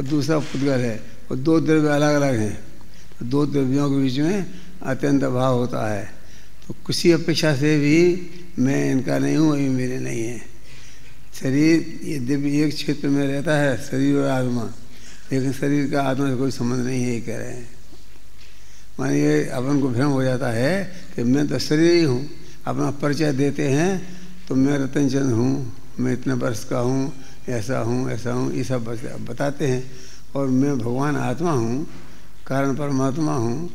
और दूसरा पुद्गल है, और दो द्रव्य अलग अलग हैं। तो दो द्रव्यों के बीच में अत्यंत अभाव होता है। तो किसी अपेक्षा से भी मैं इनका नहीं हूँ, ये मेरे नहीं है। शरीर ये दिव्य एक क्षेत्र में रहता है, शरीर और आत्मा, लेकिन शरीर का आत्मा से कोई संबंध नहीं है, ये कह रहे हैं। मानिए अपन को भ्रम हो जाता है कि मैं तो शरीर ही हूँ। अपना परिचय देते हैं तो मैं रतनचंद हूँ, मैं इतने वर्ष का हूँ, ऐसा हूँ ऐसा हूँ, ये सब बताते हैं। और मैं भगवान आत्मा हूँ, कारण परमात्मा हूँ,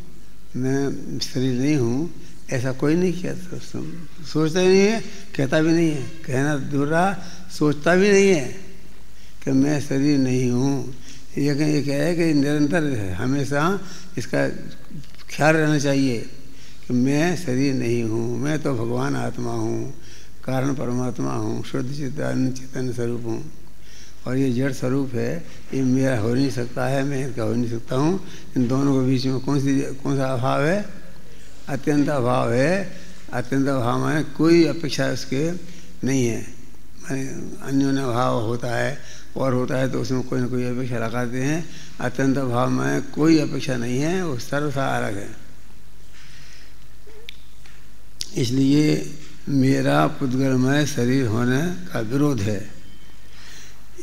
मैं शरीर नहीं हूँ, ऐसा कोई नहीं कहता, सोचता ही नहीं है, कहता भी नहीं है। कहना दूर रहा, सोचता भी नहीं है कि मैं शरीर नहीं हूँ। ये कह रहे हैं कि निरंतर हमेशा इसका ख्याल रहना चाहिए कि मैं शरीर नहीं हूँ, मैं तो भगवान आत्मा हूँ, कारण परमात्मा हूँ, शुद्ध चैतन्य स्वरूप हूँ। और ये जड़ स्वरूप है, ये मेरा हो नहीं सकता है, मैं इनका हो नहीं सकता हूँ। इन दोनों के बीच में कौन सा अभाव है? अत्यंत अभाव है। अत्यंत अभाव में कोई अपेक्षा उसके नहीं है। अन्योन्य अभाव होता है और होता है तो उसमें कोई ना कोई अपेक्षा लगाते हैं। अत्यंत अभाव में कोई अपेक्षा नहीं है, वो सर्वथा अलग है। इसलिए मेरा पुद्गलमय शरीर होने का विरोध है।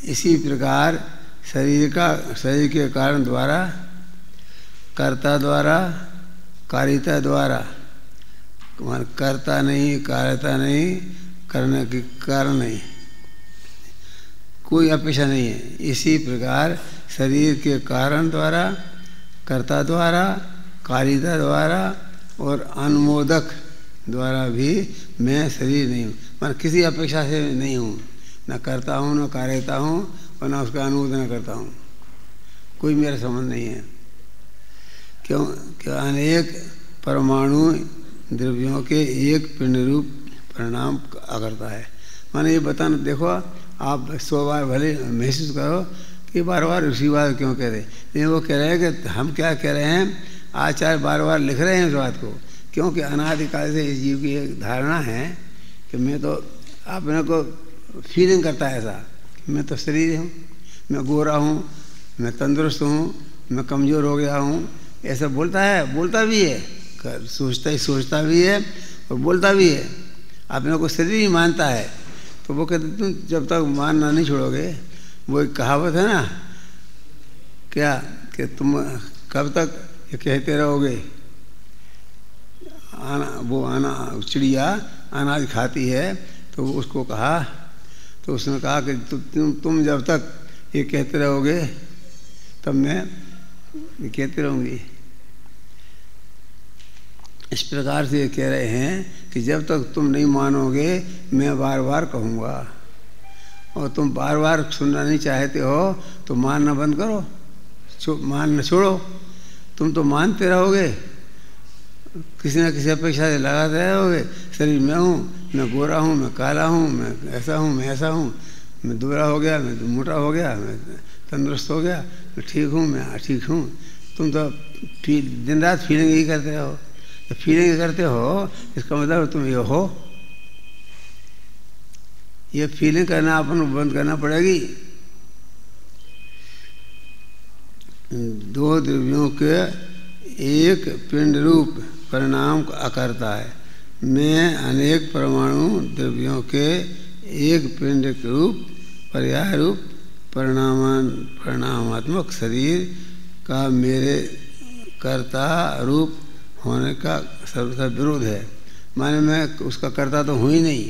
इसी प्रकार शरीर के कारण द्वारा, कर्ता द्वारा, कारिता द्वारा, कर्ता नहीं, कारिता नहीं, करने के कारण नहीं, कोई अपेक्षा नहीं है। इसी प्रकार शरीर के कारण द्वारा, कर्ता द्वारा, कारिता द्वारा और अनुमोदक द्वारा भी मैं शरीर नहीं हूँ। मैं किसी अपेक्षा से नहीं हूँ, न करता हूँ, न कार्यता हूँ, और न उसका अनुमोदन करता हूँ। कोई मेरा संबंध नहीं है। क्यों? क्या अनेक परमाणु द्रव्यों के एक पिंड रूप परिणाम करता है। माने ये बताना, देखो आप 100 बार भले महसूस करो कि बार बार उसी बात क्यों कह रहे हैं। लेकिन वो कह रहे हैं कि हम क्या कह रहे हैं, आचार्य बार बार लिख रहे हैं इस बात को, क्योंकि अनादिकाल से इस जीव की एक धारणा है कि मैं तो, अपने को फीलिंग करता है ऐसा, मैं तो शरीर हूँ, मैं गोरा हूँ, मैं तंदुरुस्त हूँ, मैं कमज़ोर हो गया हूँ, ऐसा बोलता है, बोलता भी है, सोचता भी है और बोलता भी है। अपने को शरीर ही मानता है। तो वो कहते तुम जब तक मानना नहीं छोड़ोगे, वो एक कहावत है ना, क्या कि तुम कब तक ये कहते रहोगे, चिड़िया अनाज खाती है, तो उसको कहा, तो उसने कहा कि तुम जब तक ये कहते रहोगे तब मैं कहते रहूँगी। इस प्रकार से ये कह रहे हैं कि जब तक तुम नहीं मानोगे मैं बार बार कहूँगा, और तुम बार बार सुनना नहीं चाहते हो तो मानना बंद करो, मानना छोड़ो। तुम तो मानते रहोगे, किसी न किसी अपेक्षा से लगाते रहोगे, शरीर मैं हूँ, मैं गोरा हूँ, मैं काला हूँ, मैं ऐसा हूँ, मैं ऐसा हूँ, मैं दुबला हो गया, मैं मोटा हो गया, मैं तंदुरुस्त हो गया, मैं ठीक हूँ, मैं ठीक हूँ। तुम तो दिन रात फीलिंग ही करते रहो। तो फीलिंग करते हो, इसका मतलब तुम ये हो। ये फीलिंग करना अपन बंद करना पड़ेगी। दो द्रव्यों के एक पिंड रूप परिणाम करता है। मैं अनेक परमाणु द्रव्यों के एक पिंड रूप पर्याय रूप परिणामात्मक शरीर का मेरे कर्ता रूप होने का सर्वथा विरोध है। माने मैं उसका कर्ता तो हूँ ही नहीं,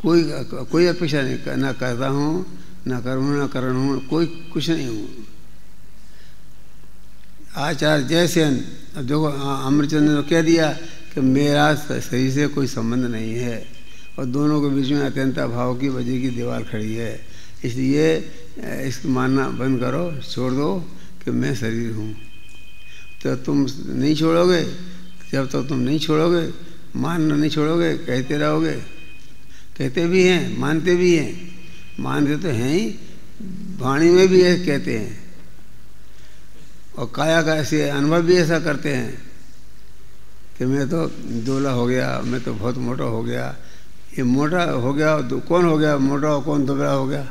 कोई अपेक्षा नहीं, न करता हूँ, न करूँ, न करण हूँ, कोई कुछ नहीं हूँ। आचार्य जयसेन, अब देखो अमृतचंद्र ने कह दिया कि मेरा शरीर से कोई संबंध नहीं है, और दोनों के बीच में अत्यंत अभाव की वजह की दीवार खड़ी है। इसलिए इसको मानना बंद करो, छोड़ दो कि मैं शरीर हूँ। तो तुम नहीं छोड़ोगे, जब तक तुम नहीं छोड़ोगे, मानना नहीं छोड़ोगे, कहते रहोगे। कहते भी हैं, मानते भी हैं, मानते तो हैं ही, वाणी में भी ऐसे कहते हैं, और काया का ऐसे अनुभव भी ऐसा करते हैं कि मैं तो दूल्हा हो गया, मैं तो बहुत मोटा हो गया। ये मोटा हो गया, कौन हो गया मोटा और कौन दुबला हो गया?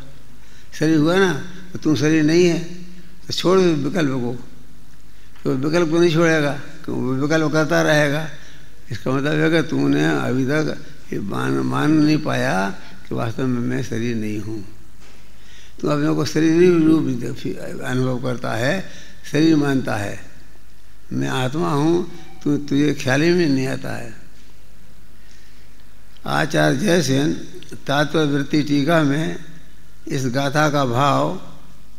शरीर हुआ ना। तो तो तू शरीर नहीं है तो छोड़ विकल्प को, तो विकल्प को नहीं छोड़ेगा, विकल्प करता रहेगा। इसका मतलब है कि तूने अभी तक ये मान नहीं पाया कि वास्तव में मैं शरीर नहीं हूँ। तू अपने को शरीर रूप अनुभव करता है, शरीर मानता है, मैं आत्मा हूँ, तुझे ख्याल ही में नहीं आता है। आचार्य जयसेन तात्ववृत्ति टीका में इस गाथा का भाव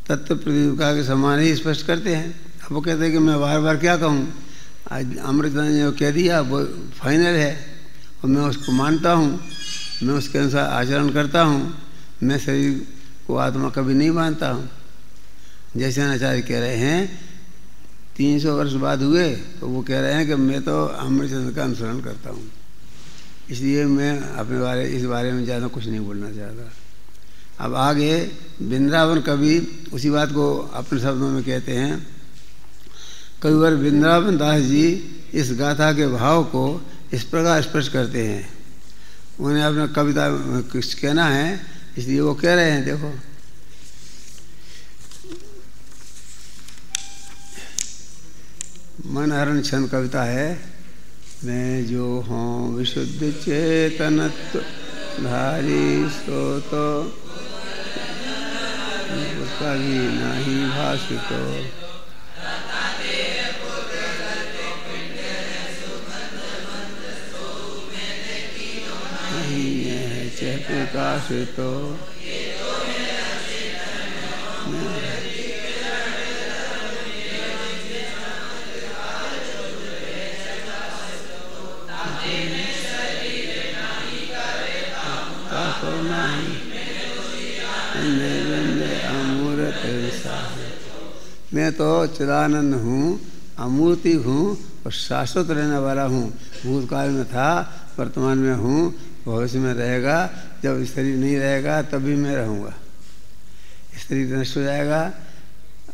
तत्व प्रदीपिका के समान ही स्पष्ट करते हैं। अब वो कहते हैं कि मैं बार बार क्या कहूँ, आज अमृतानंद ने कह दिया वो फाइनल है और मैं उसको मानता हूँ, मैं उसके अनुसार आचरण करता हूँ, मैं शरीर को आत्मा कभी नहीं मानता हूँ। जैसे आचार्य कह रहे हैं 300 वर्ष बाद हुए तो वो कह रहे हैं कि मैं तो अमृतचंद्र का अनुसरण करता हूँ, इसलिए मैं अपने इस बारे में ज़्यादा कुछ नहीं बोलना चाहता। अब आगे वृंदावन कवि उसी बात को अपने शब्दों में कहते हैं। कविवर वृंदावन दास जी इस गाथा के भाव को इस प्रकार स्पष्ट करते हैं। उन्हें अपना कविता कुछ कहना है, इसलिए वो कह रहे हैं। देखो, मन हरण छंद कविता है। मैं जो हूँ विशुद्ध चेतनत्व धारी सो तो कभी नहीं भाषितो, नहीं है चह प्रकाशितो, मैं तो चिदानंद हूँ, अमूर्ति हूँ और शाश्वत रहने वाला हूँ। भूतकाल में था, वर्तमान में हूँ, भविष्य में रहेगा। जब शरीर नहीं रहेगा तभी मैं रहूँगा। शरीर नष्ट हो जाएगा।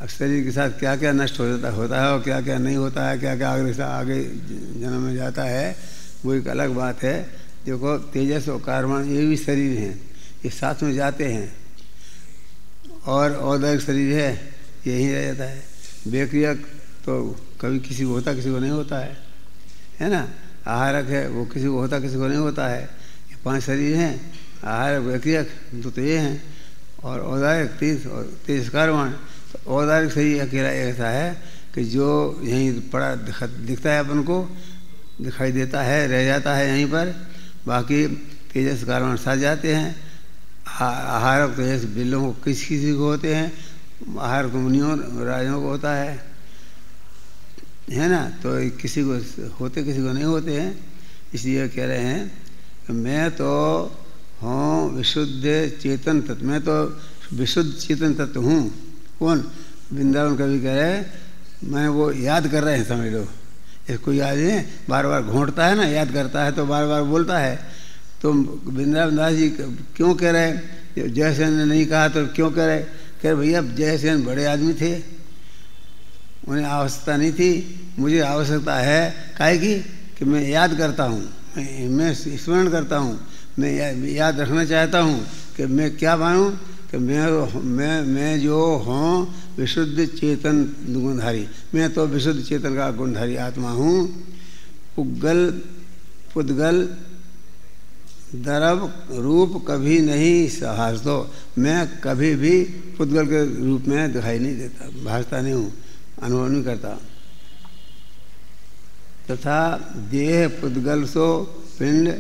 अब शरीर के साथ क्या क्या नष्ट होता है और क्या क्या नहीं होता है, क्या क्या आगे जन्म में जाता है, वो एक अलग बात है। देखो, तेजस और कार्बन ये भी शरीर हैं, ये साथ में जाते हैं। और औदयिक शरीर है, यही रह जाता है। बेक्रियक तो कभी किसी को होता, किसी को नहीं होता है ना। आहारक है, वो किसी को होता, किसी को नहीं होता है। ये 5 शरीर हैं, आहारक, बेक्रियक तो ये हैं, और औदायक तेज कार्बन। तो औदायिक शरीर अकेला ऐसा है कि जो यहीं पड़ा दिखता है, अपन को दिखाई देता है, रह जाता है यहीं पर। बाकी तेजस कार्बन साथ जाते हैं। आहारक तेजस बिल्लों को किसी को होते हैं, आहार को मुनियों राजों को होता है ना। तो किसी को होते, किसी को नहीं होते हैं। इसलिए कह रहे हैं कि मैं तो हूँ विशुद्ध चेतन तत्व, मैं तो विशुद्ध चेतन तत्व हूँ। कौन? वृंदावन कवि कह रहे हैं, मैं वो याद कर रहे हैं, समझ लो। इसको याद है, बार बार घोंटता है ना, याद करता है तो बार बार बोलता है। तो वृंदावन दास जी क्यों कह रहे हैं? जयसेन ने नहीं कहा तो क्यों कह रहे? कह रहे भैया जयसेन बड़े आदमी थे, उन्हें आवश्यकता नहीं थी, मुझे आवश्यकता है काहे की कि मैं याद करता हूँ, मैं स्मरण करता हूँ, मैं याद रखना चाहता हूँ कि मैं क्या मानूँ कि मैं जो हूँ विशुद्ध चेतन गुणधारी, मैं तो विशुद्ध चेतन का गुणधारी आत्मा हूँ। पुद्गल दरब रूप कभी नहीं सहासतो, मैं कभी भी पुद्गल के रूप में दिखाई नहीं देता, भासता नहीं हूँ, अनुभव नहीं करता। तथा देह पुद्गल सो पिंड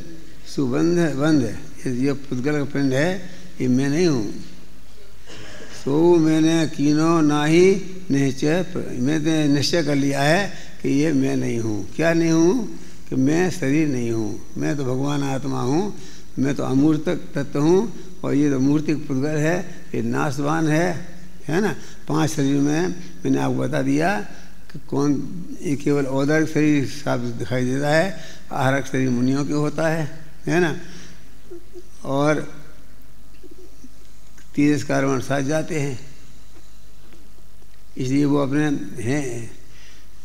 सुबंध बंध, ये पुद्गल का पिंड है, ये मैं नहीं हूँ। सो मैंने कीनो नाही निश्चय, मैंने निश्चय कर लिया है कि ये मैं नहीं हूँ। क्या नहीं हूँ? कि मैं शरीर नहीं हूँ, मैं तो भगवान आत्मा हूँ, मैं तो अमूर्तक तत्व हूँ। और ये तो मूर्तिक पुद्गल है, ये नाशवान है ना। 5 शरीर में मैंने आपको बता दिया कि कौन, ये केवल औदयिक शरीर साफ दिखाई देता है, आहारक शरीर मुनियों के होता है ना। और तेजस कार्बन साथ जाते हैं, इसलिए वो अपने हैं,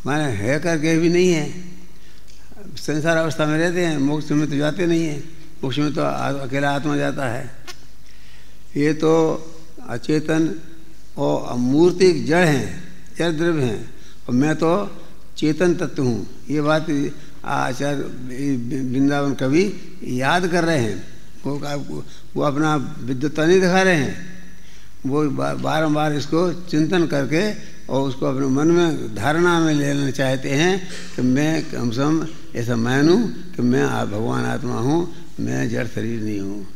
माने है करके भी नहीं है, संसार अवस्था में रहते हैं। मोक्ष में तो जाते नहीं हैं, मोक्ष में तो अकेला आत्मा जाता है। ये तो अचेतन और अमूर्तिक जड़ हैं, जड़ द्रव्य हैं, और मैं तो चेतन तत्व हूँ। ये बात आचार्य वृंदावन कवि याद कर रहे हैं। वो अपना विद्वत्ता नहीं दिखा रहे हैं, वो बारंबार इसको चिंतन करके और उसको अपने मन में धारणा में लेना चाहते हैं कि मैं कम से कम ऐसा मानूं कि मैं भगवान आत्मा हूँ, मैं जड़ शरीर नहीं हूँ।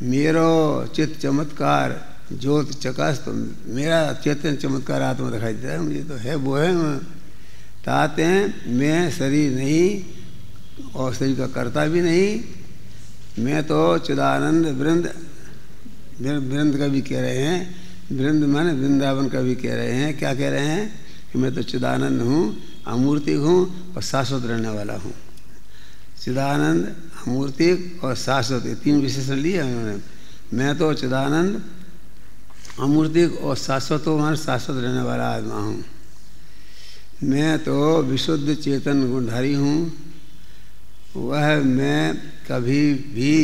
मेरो चित्त चमत्कार ज्योत चकाश, तो मेरा चेतन चमत्कार आत्मा दिखाई देता है मुझे, तो है वो है। ताते हैं मैं शरीर नहीं और शरीर का कर्ता भी नहीं, मैं तो चिदानंद वृंद, वृंद का भी कह रहे हैं, वृंद माने वृंदावन का भी कह रहे हैं। क्या कह रहे हैं कि मैं तो चिदानंद हूँ, अमूर्तिक हूँ और शाश्वत रहने वाला हूँ। चिदानंद, अमूर्तिक और शाश्वत, ये तीन विशेषण लिए उन्होंने। मैं तो चिदानंद, अमूर्तिक और शाश्वत माने शाश्वत रहने वाला आत्मा हूँ। मैं तो विशुद्ध चेतन गुणधारी हूँ। वह मैं कभी भी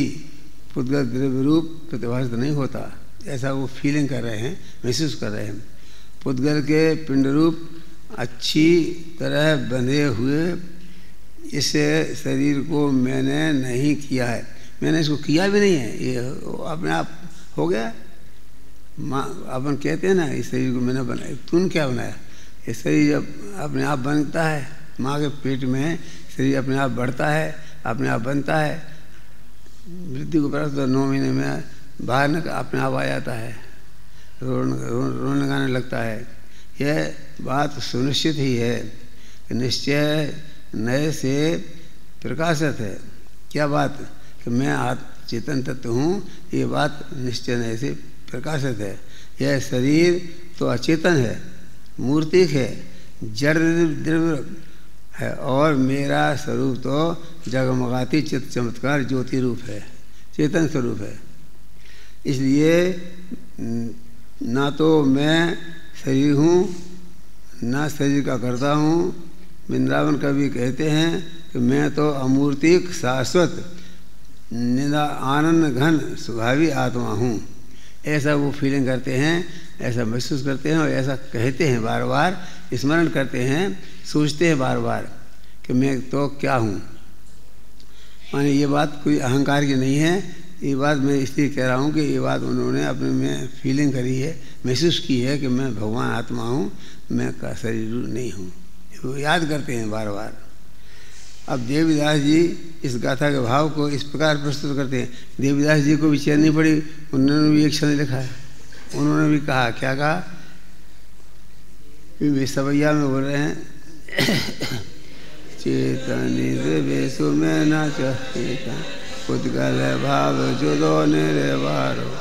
पुद्गल द्रव्य रूप प्रतिभाषित नहीं होता, ऐसा वो फीलिंग कर रहे हैं, महसूस कर रहे हैं। पुद्गल के पिंड रूप अच्छी तरह बंधे हुए इस शरीर को मैंने नहीं किया है, मैंने इसको किया भी नहीं है, ये अपने आप हो गया। अपन कहते हैं ना इस शरीर को मैंने बनाया, तूने क्या बनाया? ये शरीर जब अपने आप बनता है, माँ के पेट में शरीर अपने आप बढ़ता है, अपने आप बनता है। वृद्धि को प्राप्त 9 महीने में बाहर न अपने आप आ जाता है, रोने गाने लगता है। यह बात सुनिश्चित ही है कि निश्चय नए से प्रकाशित है। क्या बात कि मैं चेतन तत्व हूँ, ये बात निश्चय नए से प्रकाशित है। यह शरीर तो अचेतन है, मूर्तिक है, जड़ द्रव्य है, और मेरा स्वरूप तो जगमगाती चित्त चमत्कार ज्योति रूप है, चेतन स्वरूप है। इसलिए ना तो मैं शरीर हूँ, ना शरीर का कर्ता हूँ। वृंदावन कवि कहते हैं कि मैं तो अमूर्तिक शाश्वत निदा आनंद घन स्वभावी आत्मा हूँ। ऐसा वो फीलिंग करते हैं, ऐसा महसूस करते हैं और ऐसा कहते हैं, बार बार स्मरण करते हैं, सोचते हैं बार बार कि मैं तो क्या हूँ। माने ये बात कोई अहंकार की नहीं है, ये बात मैं इसलिए कह रहा हूँ कि ये बात उन्होंने अपने में फीलिंग करी है, महसूस की है कि मैं भगवान आत्मा हूँ, मैं का शरीर नहीं हूँ। वो याद करते हैं बार बार। अब देवीदास जी इस गाथा के भाव को इस प्रकार प्रस्तुत करते हैं। देवीदास जी को भी चैन नहीं पड़ी, उन्होंने भी एक क्षण लिखा है। उन्होंने भी कहा, क्या कहा? वे सवैया में बोल रहे हैं चेतनी द्रव्येषु में न चेतन पुद्गल भाव जुदो निर्वारो।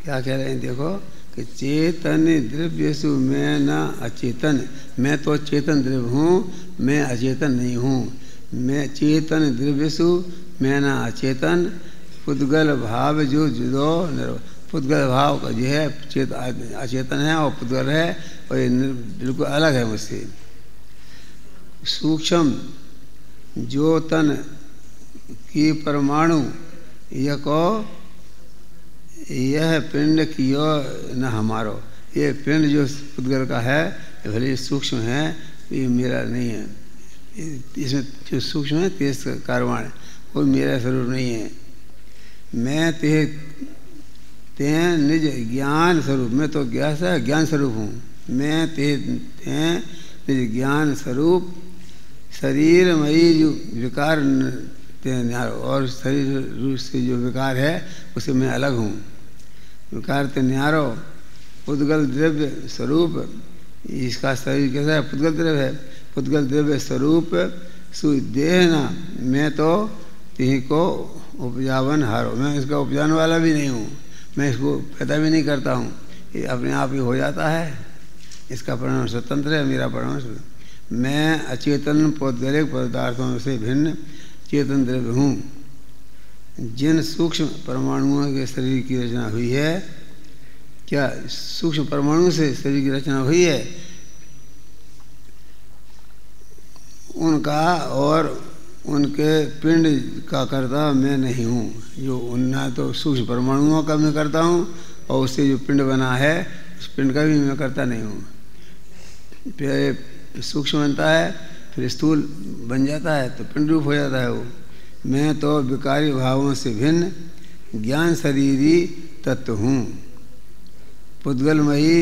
क्या कह रहे हैं देखो कि चेतन द्रव्यसु मैं न अचेतन, मैं तो चेतन द्रव्य हूँ, मैं अचेतन नहीं हूँ। मैं चेतन द्रव्यसु मैं न अचेतन पुद्गल भाव जो जुदो निर्व, पुद्गल भाव का जो है अचेतन है और पुद्गल है, और ये बिल्कुल अलग है मुझसे। सूक्ष्म जो तन की परमाणु यह को यह पिंड कियो न हमारो, ये पिंड जो पुद्गल का है ये भले सूक्ष्म है, ये मेरा नहीं है। इसमें जो सूक्ष्म है तेज कारवाण, वो मेरा स्वरूप नहीं है। मैं ते निज ज्ञान स्वरूप, मैं तो ज्ञान स्वरूप हूँ। मैं ते निज ज्ञान स्वरूप शरीरमयी जो विकार न्यारो, और शरीर रूप से जो विकार है उससे मैं अलग हूँ। विकार ते न्यारो पुद्गल द्रव्य स्वरूप, इसका शरीर कैसा है? पुद्गल द्रव्य है। पुद्गल द्रव्य स्वरूप सुदेह ना, मैं तो तिही को उपजावन हारो, मैं इसका उपजाने वाला भी नहीं हूँ, मैं इसको पैदा भी नहीं करता हूँ, ये अपने आप ही हो जाता है। इसका परिणाम स्वतंत्र है, मेरा परिणाम। मैं अचेतन पौद्गलिक पदार्थों से भिन्न चेतन द्रव्य हूँ। जिन सूक्ष्म परमाणुओं के शरीर की रचना हुई है, क्या सूक्ष्म परमाणु से शरीर की रचना हुई है, उनका और उनके पिंड का कर्ता मैं नहीं हूँ। जो उनना तो सूक्ष्म परमाणुओं का मैं करता हूँ, और उससे जो पिंड बना है उस पिंड का भी मैं करता नहीं हूँ। फिर सूक्ष्म बनता है, फिर स्थूल बन जाता है, तो पिंड रूप हो जाता है वो। मैं तो विकारी भावों से भिन्न ज्ञान शरीरी तत्व हूँ। पुद्गलमयी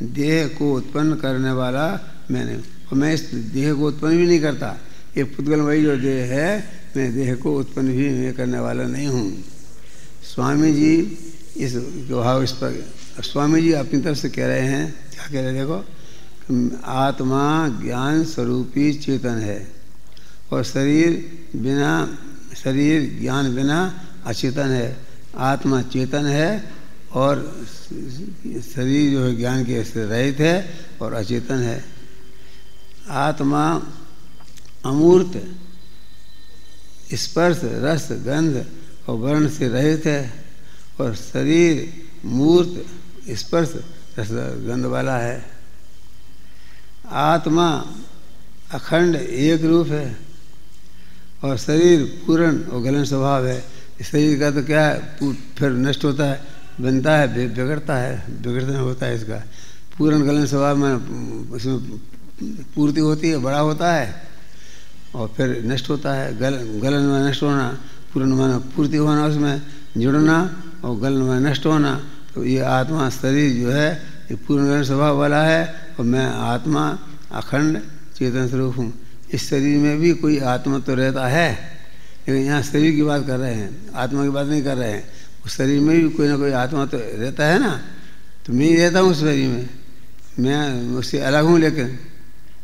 देह को उत्पन्न करने वाला मैं नहीं, और मैं इस देह को उत्पन्न भी नहीं करता। ये पुद्गलमयी जो देह है, मैं देह को उत्पन्न भी मैं करने वाला नहीं हूँ। स्वामी जी इस भाव इस पर स्वामी जी अपनी तरफ से कह रहे हैं, क्या कह रहे हैं देखो, आत्मा ज्ञान स्वरूपी चेतन है, और शरीर ज्ञान बिना अचेतन है। आत्मा चेतन है और शरीर जो है ज्ञान के से रहित है और अचेतन है। आत्मा अमूर्त स्पर्श रस गंध और वर्ण से रहित है, और शरीर मूर्त स्पर्श रस गंध वाला है। आत्मा अखंड एक रूप है, और शरीर पूर्ण और गलन स्वभाव है। शरीर का तो क्या है, फिर नष्ट होता है, बनता है, बिगड़ता है, बिगड़ना होता है इसका। पूर्ण गलन स्वभाव में उसमें पूर्ति होती है, बड़ा होता है, और फिर नष्ट होता है। गलन में नष्ट होना, पूर्ण में पूर्ति होना, उसमें जुड़ना, और गलन में नष्ट होना। तो ये आत्मा शरीर जो है ये पूर्ण गलन स्वभाव वाला है, और मैं आत्मा अखंड चेतन स्वरूप हूँ। इस शरीर में भी कोई आत्मा तो रहता है, लेकिन यहाँ शरीर की बात कर रहे हैं, आत्मा की बात नहीं कर रहे हैं। उस शरीर में भी कोई ना कोई आत्मा तो रहता है ना, तो मैं ही रहता हूँ उस शरीर में, मैं उससे अलग हूँ, लेकिन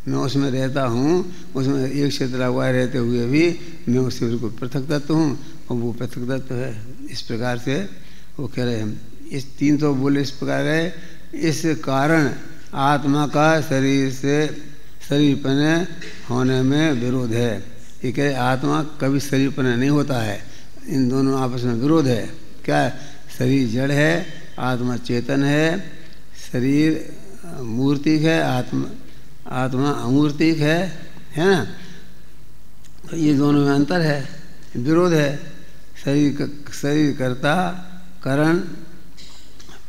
मैं उसमें रहता हूँ। उसमें एक क्षेत्र हुआ रहते हुए भी मैं उससे बिल्कुल पृथक तत्व हूँ, और वो पृथक तत्व है। इस प्रकार से वो कह रहे हैं। इस तीन तो बोले इस प्रकार है, इस कारण आत्मा का शरीरपने होने में विरोध है। ये कह रहे आत्मा कभी शरीरपने नहीं होता है, इन दोनों आपस में विरोध है। क्या शरीर जड़ है, आत्मा चेतन है। शरीर मूर्तिक है, आत्मा अमूर्तिक है ना। तो ये दोनों में अंतर है, विरोध है। शरीर कर्ता करण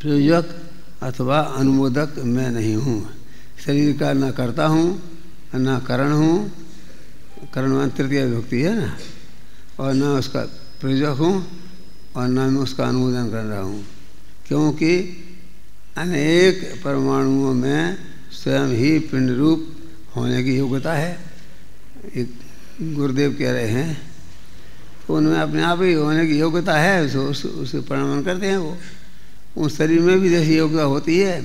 प्रयोजक अथवा अनुमोदक मैं नहीं हूँ। शरीर का न करता हूँ न करण हूँ, करण में तृतीय विभक्ति है ना, और न उसका प्रयोजक हूँ और न मैं उसका अनुमोदन कर रहा हूँ। क्योंकि अनेक परमाणुओं में स्वयं ही पिंड रूप होने की योग्यता है। एक गुरुदेव कह रहे हैं, तो उनमें अपने आप ही होने की योग्यता है, उसे प्रणाम करते हैं। वो उस शरीर में भी जैसी योग्यता होती है,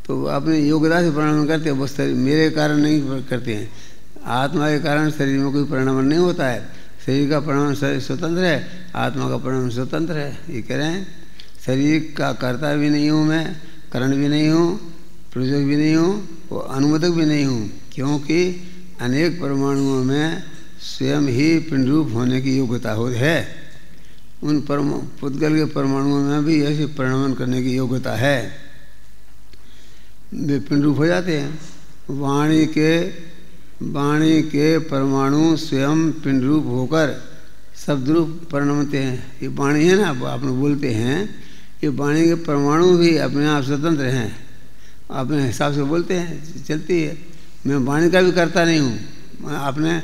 तो अपनी योग्यता से प्रणाम करते हैं। वो शरीर मेरे कारण नहीं करते हैं, आत्मा के कारण शरीर में कोई परिणाम नहीं होता है। शरीर का परिणाम स्वतंत्र है, आत्मा का परिणाम स्वतंत्र है। ये कह रहे हैं शरीर का कर्ता भी नहीं हूँ मैं, करण भी नहीं हूँ, प्रयोजक भी नहीं हूँ, और अनुमोदक भी नहीं हूँ। क्योंकि अनेक परमाणुओं में स्वयं ही पिंड रूप होने की योग्यता है। उन पुद्गल के परमाणुओं में भी ऐसे परिणाम करने की योग्यता है, वे पिंड रूप हो जाते हैं। वाणी के परमाणु स्वयं पिंड रूप होकर शब्द रूप परिणमते हैं। ये वाणी है ना, आप लोग बोलते हैं, ये वाणी के परमाणु भी अपने आप स्वतंत्र हैं, अपने हिसाब से बोलते हैं, चलती है। मैं वाणी का भी करता नहीं हूँ। आपने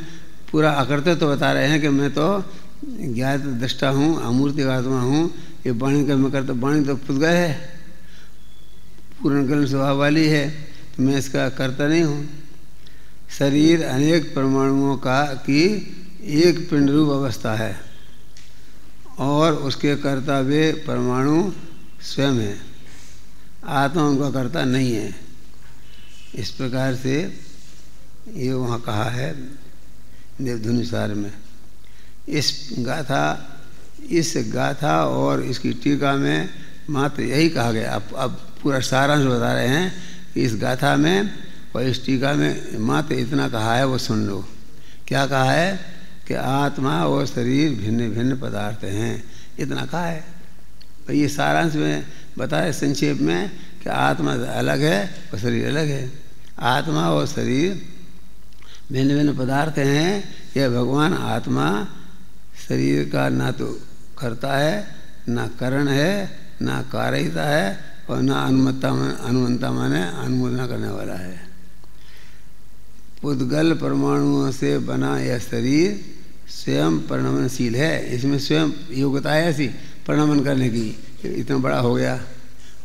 पूरा अकर्तव्य तो बता रहे हैं कि मैं तो ज्ञात दृष्टा हूँ, अमूर्तिक आत्मा हूँ। ये वाणी का मैं करता, वाणी तो पुद्गल है, पूर्ण गलन स्वभाव वाली है, तो मैं इसका करता नहीं हूँ। शरीर अनेक परमाणुओं की एक पिंड रूप अवस्था है, और उसके कर्ता वे परमाणु स्वयं है, आत्मा उनका कर्ता नहीं है। इस प्रकार से ये वहाँ कहा है देवधुनुसार में। इस गाथा और इसकी टीका में मात्र यही कहा गया। अब पूरा सारांश बता रहे हैं कि इस गाथा में और इस टीका में मात्र इतना कहा है, वो सुन लो। क्या कहा है कि आत्मा और शरीर भिन्न भिन्न पदार्थ हैं। इतना कहा है। तो ये सारांश में बताया संक्षेप में कि आत्मा अलग है और शरीर अलग है। आत्मा और शरीर भिन्न भिन्न पदार्थ हैं। यह भगवान आत्मा शरीर का ना तो करता है, ना कारण है, ना कार्यता है और ना अनुमंता माने अनुमोदना करने वाला है। पुद्गल परमाणुओं से बना यह शरीर स्वयं परिणमनशील है। इसमें स्वयं योग्यता है ऐसी परिणमन करने की। इतना बड़ा हो गया,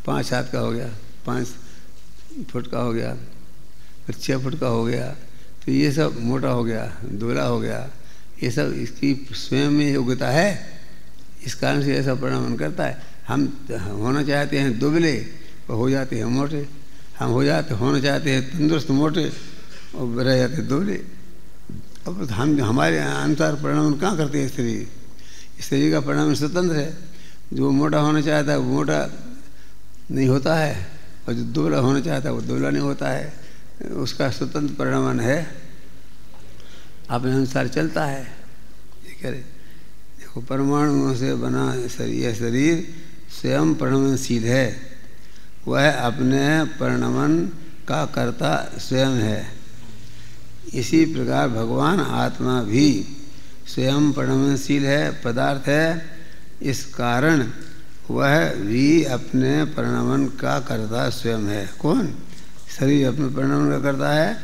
5 हाथ का हो गया, 5 फुट का हो गया, फिर 6 फुट का हो गया, तो ये सब मोटा हो गया, दुबला हो गया, ये सब इसकी स्वयं में योग्यता है। इस कारण से ऐसा परिणमन करता है। हम होना चाहते हैं दुबले और हो जाते हैं मोटे, हम होना चाहते हैं तंदुरुस्त मोटे और रह जाते हैं दुबले। अब हम हमारे अनुसार परिणमन कहाँ करते हैं शरीर? शरीर का परिणमन स्वतंत्र है। जो मोटा होना चाहता है वो मोटा नहीं होता है, और जो दुबला होना चाहता है वो दुबला नहीं होता है। उसका स्वतंत्र परिणमन है, अपने अनुसार चलता है। ये कह रहे देखो, परमाणुओं से बना यह शरीर स्वयं परिणमनशील है। वह अपने परिणमन का कर्ता स्वयं है। इसी प्रकार भगवान आत्मा भी स्वयं परिणमनशील है, पदार्थ है। इस कारण वह भी अपने परिणमन का कर्ता स्वयं है। कौन? शरीर अपने परिणमन का करता है,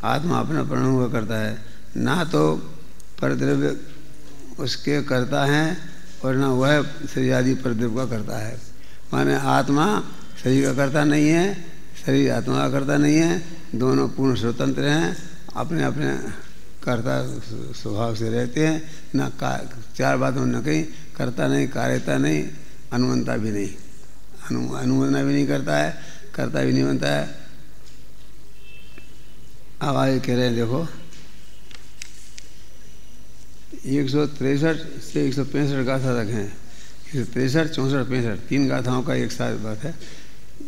आत्मा अपना परिणमन का करता है। ना तो परद्रव्य उसके करता है और ना वह शरीर आदि परद्रव्य का करता है। माने आत्मा शरीर का करता नहीं है, शरीर आत्मा का करता नहीं है। दोनों पूर्ण स्वतंत्र हैं, अपने अपने कर्ता स्वभाव से रहते हैं। ना 4 बातों में न कहीं करता नहीं, कार्यता नहीं, अनुमंता भी नहीं, अनुमोदना भी नहीं करता है, करता भी नहीं बनता है। अब आगे कह रहे हैं देखो, 163 से 165 गाथा तक हैं। 163, 64, 65 3 गाथाओं का एक साथ बात है।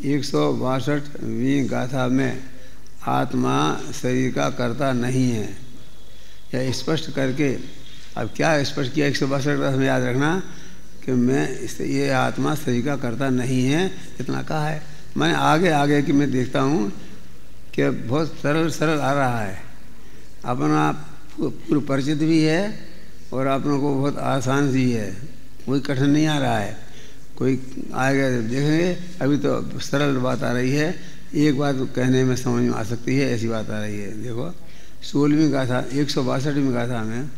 162वीं गाथा में आत्मा शरीर का कर्ता नहीं है, यह स्पष्ट करके। अब क्या स्पष्ट किया? 162 गाथा में याद रखना कि ये आत्मा शरीर का कर्ता नहीं है, इतना कहा है। मैंने आगे आगे कि मैं देखता हूँ कि बहुत सरल आ रहा है, अपना पूर्व परिचित भी है और अपनों को बहुत आसान भी है, कोई कठिन नहीं आ रहा है। कोई आएगा देखेंगे, अभी तो सरल बात आ रही है, एक बात कहने में समझ में आ सकती है, ऐसी बात आ रही है। देखो 16वीं गाथा 162वीं गाथा में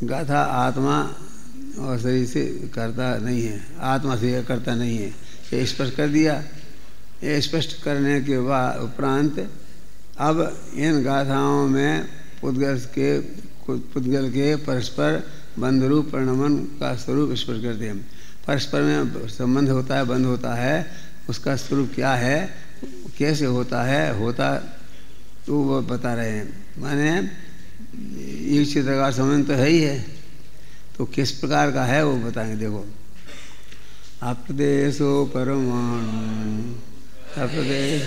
गाथा आत्मा और शरीर से करता नहीं है, आत्मा से करता नहीं है, ये स्पष्ट कर दिया। ये स्पष्ट करने के बाद उपरांत अब इन गाथाओं में पुद्गल के परस्पर बंधरूप परिणमन का स्वरूप स्पष्ट करते हैं। परस्पर में संबंध होता है, बंध होता है, उसका स्वरूप क्या है, कैसे होता है, होता तो वो बता रहे हैं। माने एक चित्र का संबंध तो है ही है, तो किस प्रकार का है वो बताएंगे। देखो, अप्रदेशो परमाणु अप्रदेश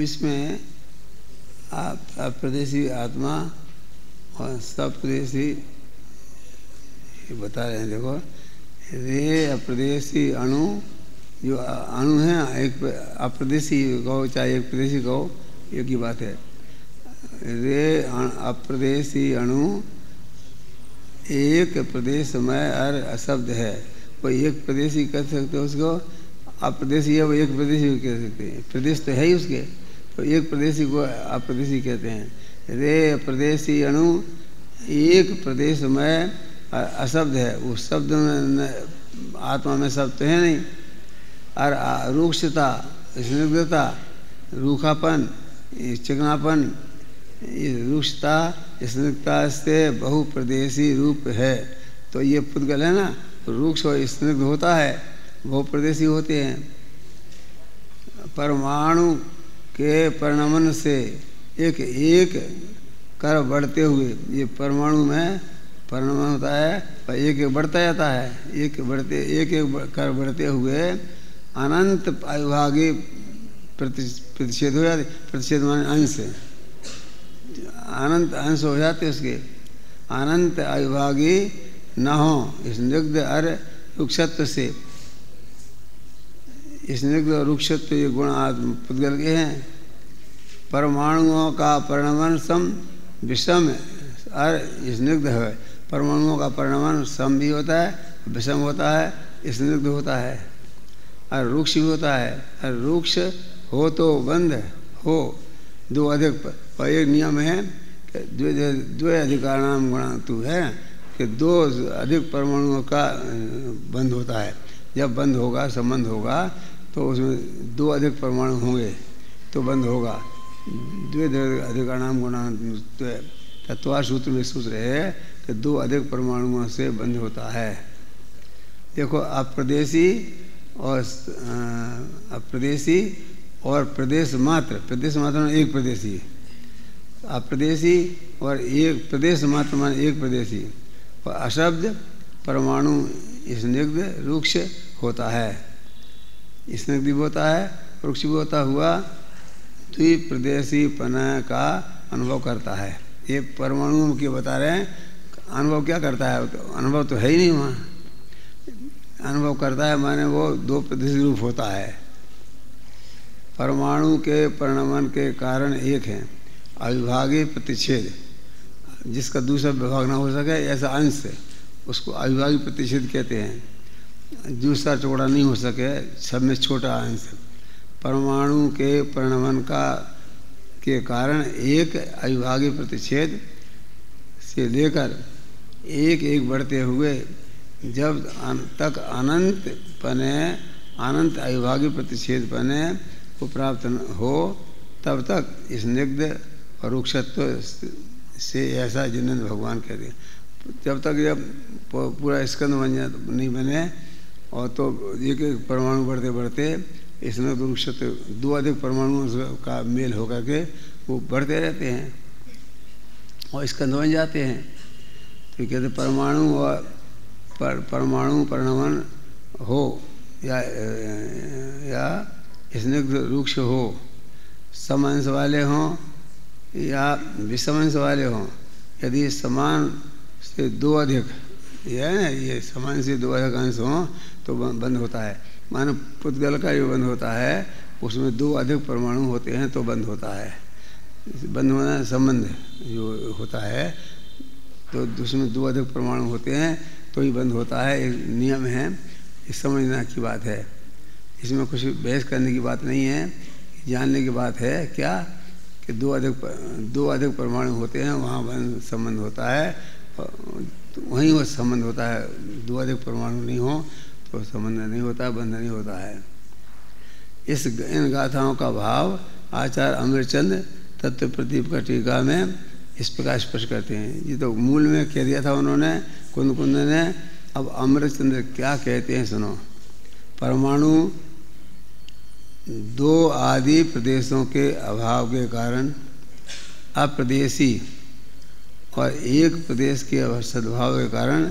इसमें आप अप्रदेशी आत्मा और सप्रदेशी बता रहे हैं। देखो, रे अप्रदेशी अणु, जो अणु है, एक अप्रदेशी कहो चाहे एक प्रदेशी कहो, एक ही बात है। रे अप्रदेशी अणु एक प्रदेश में अशब्द है। कोई एक प्रदेशी कह सकते हो उसको, अप्रदेशी है वो एक प्रदेशी को कह सकते हैं। प्रदेश तो है ही उसके, तो एक प्रदेशी को अप्रदेशी कहते हैं। रे प्रदेशी अणु एक प्रदेश में अशब्द है। उस शब्द में आत्मा में शब्द तो है नहीं। और रूक्षता, स्निग्धता, रूखापन, चिकनापन, रूक्षता स्निग्धता से बहुप्रदेशी रूप है। तो ये पुद्गल है ना, रूक्ष और स्निग्ध होता है, बहुप्रदेशी होते हैं। परमाणु के परिणमन से एक एक कर बढ़ते हुए, ये परमाणु में परिणमन होता है और एक एक बढ़ता जाता है। एक एक कर बढ़ते हुए अनंत अविभागी प्रतिषेध हो जाते। प्रतिषेध माने अंश, अनंत अंश हो जाते उसके। अनंत अविभागी न हो स्निग्ध और रुक्षत्व से। स्निग्ध और रुक्षत्व ये गुण आत्म पुद्गल के हैं। परमाणुओं का परिणमन सम विषम और स्निग्ध है। परमाणुओं का परिणमन सम भी होता है, विषम होता है, स्निग्ध होता है और रुक्ष भी होता है। और रुक्ष हो तो बंध हो, दो अधिक पर एक नियम है कि द्वे अधिकार नाम गुणांतु है कि दो अधिक परमाणुओं का बंध होता है। जब बंध होगा, संबंध होगा, तो उसमें दो अधिक परमाणु होंगे तो बंध होगा। द्वे अधिकार नाम गुणांतु तत्वा सूत्र में सूत्र है कि दो अधिक परमाणुओं से बंध होता है। देखो, अप्रदेशी और प्रदेश मात्र, प्रदेश मात्र में एक प्रदेशी, अप्रदेशी और एक प्रदेश मात्र में एक प्रदेशी। और अशब्द परमाणु स्निग्ध रुक्ष होता है। स्निग्ध भी होता है, रुक्ष भी होता हुआ द्विप्रदेशीपन का अनुभव करता है। ये परमाणुओं के बता रहे हैं, अनुभव क्या करता है? अनुभव तो है ही नहीं वहाँ। अनुभव करता है माने वो दो प्रदेशी रूप होता है। परमाणु के परिणमन के कारण एक है अविभागी प्रतिच्छेद, जिसका दूसरा विभाग ना हो सके ऐसा अंश, उसको अविभागी प्रतिच्छेद कहते हैं। दूसरा टुकड़ा नहीं हो सके, सब में छोटा अंश। परमाणु के परिणमन के कारण एक अविभागी प्रतिच्छेद से लेकर एक एक बढ़ते हुए जब तक अनंत पने, अनंत अविभागी प्रतिषेध पने को प्राप्त हो, तब तक स्निग्ध और रुक्षत्व से ऐसा जिन्हें भगवान कहते हैं। जब तक जब पूरा स्कंद नहीं बने और तो एक एक परमाणु बढ़ते बढ़ते इसमें रुक्षत्व दो अधिक परमाणुओं का मेल होकर के वो बढ़ते रहते हैं और स्कंद बन जाते हैं। तो कहते परमाणु और परमाणु परिणमन हो या स्निग्ध रुक्ष हो, समअंश वाले हों या विषमअंश वाले हों, यदि समान से दो अधिक, ये समान से दो अधिक अंश हों तो बंद होता है। मानो पुद्गल का जो बंद होता है उसमें दो अधिक परमाणु होते हैं तो बंद होता है। बंद होना संबंध जो होता है तो उसमें दो अधिक परमाणु होते हैं तो ही बंद होता है। एक नियम है, ये समझना की बात है। इसमें कुछ बहस करने की बात नहीं है, जानने की बात है। क्या कि दो अधिक परमाणु होते हैं, वहाँ बंद संबंध होता है, तो वहीं वो संबंध होता है। दो अधिक परमाणु नहीं हो तो संबंध नहीं होता, बंध नहीं होता है। इन गाथाओं का भाव आचार्य अमरचंद तत्व प्रदीप का टीका में इस प्रकार स्पष्ट करते हैं। ये तो मूल में कह दिया था उन्होंने, कुंद ने। अब अमरचंद्र क्या कहते हैं सुनो। परमाणु दो आदि प्रदेशों के अभाव के कारण अप्रदेशी और एक प्रदेश के सद्भाव के कारण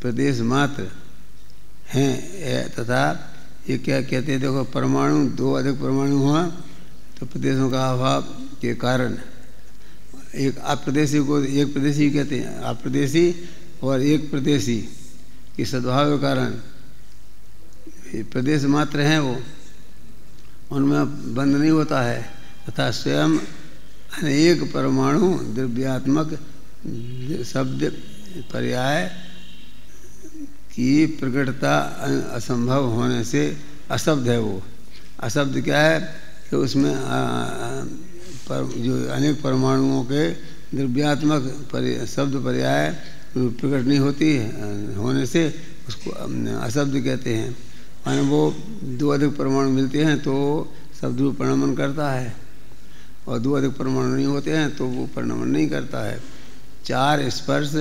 प्रदेश मात्र हैं तथा ये क्या कहते हैं। देखो, परमाणु दो अधिक परमाणु हुआ तो प्रदेशों का अभाव के कारण एक अप्रदेशी को एक प्रदेशी कहते हैं, अप्रदेशी और एक प्रदेशी के सद्भाव के कारण प्रदेश मात्र हैं वो, उनमें बंद नहीं होता है, तथा स्वयं अनेक परमाणु द्रव्यात्मक शब्द पर्याय की प्रकटता असंभव होने से अशब्द है वो। अशब्द क्या है कि उसमें जो अनेक परमाणुओं के द्रव्यात्मक शब्द पर्याय प्रकट नहीं होती होने से उसको अशब्द कहते हैं। माने वो दो अधिक परमाणु मिलते हैं तो शब्द रूप परिणमन करता है, और दो अधिक परमाणु नहीं होते हैं तो वो परिणमन नहीं करता है। 4 स्पर्श,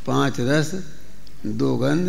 5 रस, 2 गंध,